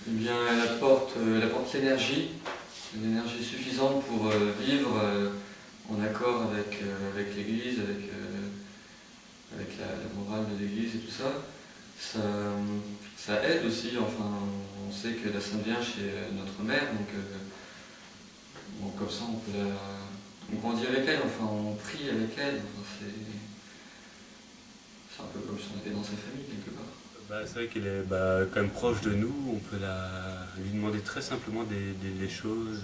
Eh bien, elle apporte l'énergie, une énergie suffisante pour vivre en accord avec l'Église, avec la morale de l'Église et tout ça. Ça aide aussi, enfin, on sait que la Sainte Vierge est notre mère, donc bon, comme ça on grandit avec elle, enfin on prie avec elle, enfin, c'est un peu comme si on était dans sa famille quelque part. C'est vrai qu'elle est quand même proche de nous, on peut lui demander très simplement des choses.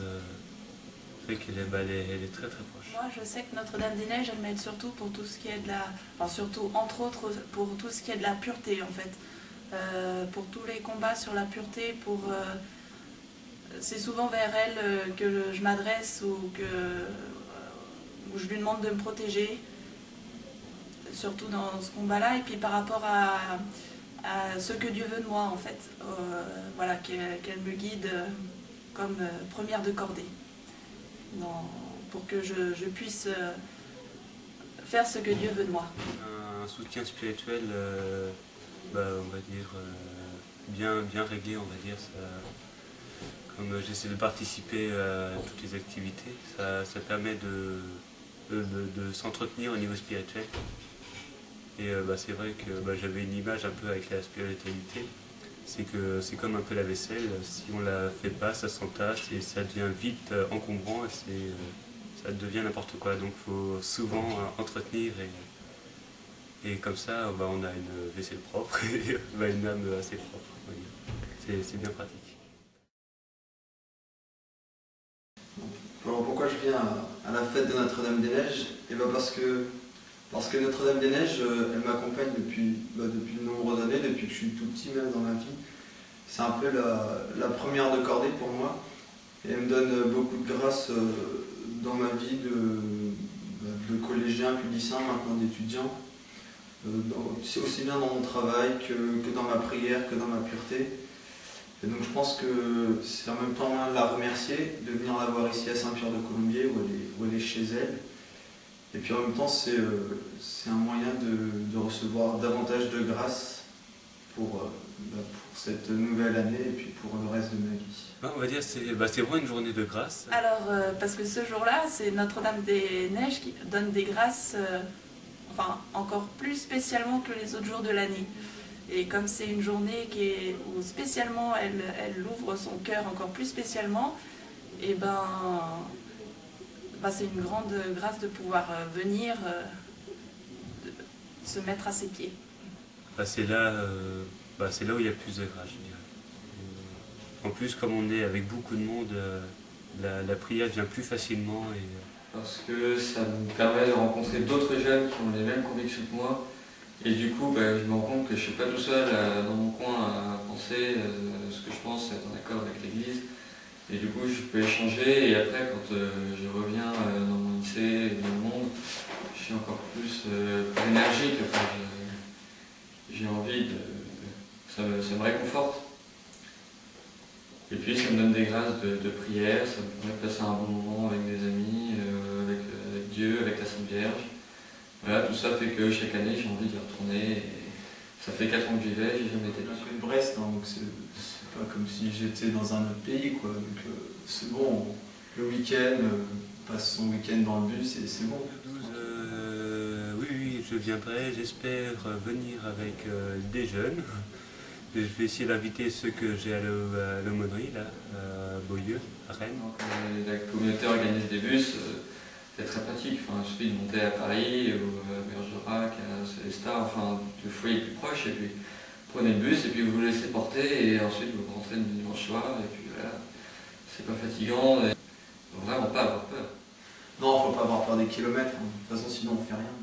C'est vrai elle est très très proche. Moi, je sais que Notre-Dame-des-Neiges, elle m'aide surtout pour tout ce qui est de la... Enfin, surtout, entre autres, pour tout ce qui est de la pureté, en fait. Pour tous les combats sur la pureté, c'est souvent vers elle que je m'adresse ou où je lui demande de me protéger, surtout dans ce combat-là, et puis par rapport à ce que Dieu veut de moi, en fait. Voilà, qu'elle me guide comme première de cordée. Pour que je puisse faire ce que Dieu veut de moi. Un soutien spirituel, on va dire, bien réglé, on va dire. Comme j'essaie de participer à toutes les activités, ça permet de s'entretenir au niveau spirituel. Et c'est vrai que j'avais une image un peu avec la spiritualité. C'est que c'est comme un peu la vaisselle, si on la fait pas, ça s'entasse et ça devient vite encombrant et ça devient n'importe quoi. Donc il faut souvent entretenir et comme ça on a une vaisselle propre et une âme assez propre. C'est bien pratique. Alors pourquoi je viens à la fête de Notre-Dame-des-Neiges? Parce que Notre-Dame-des-Neiges, elle m'accompagne depuis de nombreuses années, depuis que je suis tout petit même dans ma vie. C'est un peu la première de cordée pour moi. Et elle me donne beaucoup de grâce dans ma vie de collégien, puis lycéen, maintenant d'étudiant. C'est aussi bien dans mon travail que dans ma prière, que dans ma pureté. Et donc je pense que c'est en même temps de la remercier, de venir la voir ici à Saint-Pierre-de-Colombier où elle est chez elle. Et puis en même temps c'est un moyen de recevoir davantage de grâce pour cette nouvelle année et puis pour le reste de ma vie. On va dire c'est vraiment une journée de grâce. Alors, parce que ce jour-là, c'est Notre-Dame-des-Neiges qui donne des grâces, enfin encore plus spécialement que les autres jours de l'année. Et comme c'est une journée où spécialement elle ouvre son cœur encore plus spécialement, et c'est une grande grâce de pouvoir venir se mettre à ses pieds. C'est là où il y a plus de grâce, je dirais. En plus, comme on est avec beaucoup de monde, la prière vient plus facilement. Parce que ça me permet de rencontrer d'autres jeunes qui ont les mêmes convictions que moi. Et du coup, je me rends compte que je ne suis pas tout seul dans mon coin à penser ce que je pense, être en accord avec l'Église. Et du coup, je peux échanger. Et après, quand je reviens dans mon lycée et dans le monde, je suis encore plus énergique. Enfin, j'ai envie ça me réconforte. Et puis, ça me donne des grâces de prière. Ça me permet de passer un bon moment avec mes amis, avec Dieu, avec la Sainte Vierge. Voilà, tout ça fait que chaque année j'ai envie d'y retourner. Et ça fait 4 ans que j'y vais, j'ai jamais été là. Je suis de Brest, hein, donc c'est pas comme si j'étais dans un autre pays, quoi. Donc c'est bon, le week-end, passe son week-end dans le bus et c'est bon. Oui, je viendrai, j'espère venir avec des jeunes. Je vais essayer d'inviter ceux que j'ai à l'aumônerie, là, à Beaulieu, à Rennes. Quand la communauté organise des bus, c'est très pratique. Enfin, il suffit de monter à Paris, ou à Bergerac, à Célestat, enfin, le foyer le plus proche, et puis prenez le bus, et puis vous vous laissez porter, et ensuite vous rentrez le dimanche soir, et puis voilà, c'est pas fatigant, et faut vraiment pas avoir peur. Non, faut pas avoir peur des kilomètres, hein. De toute façon sinon on fait rien.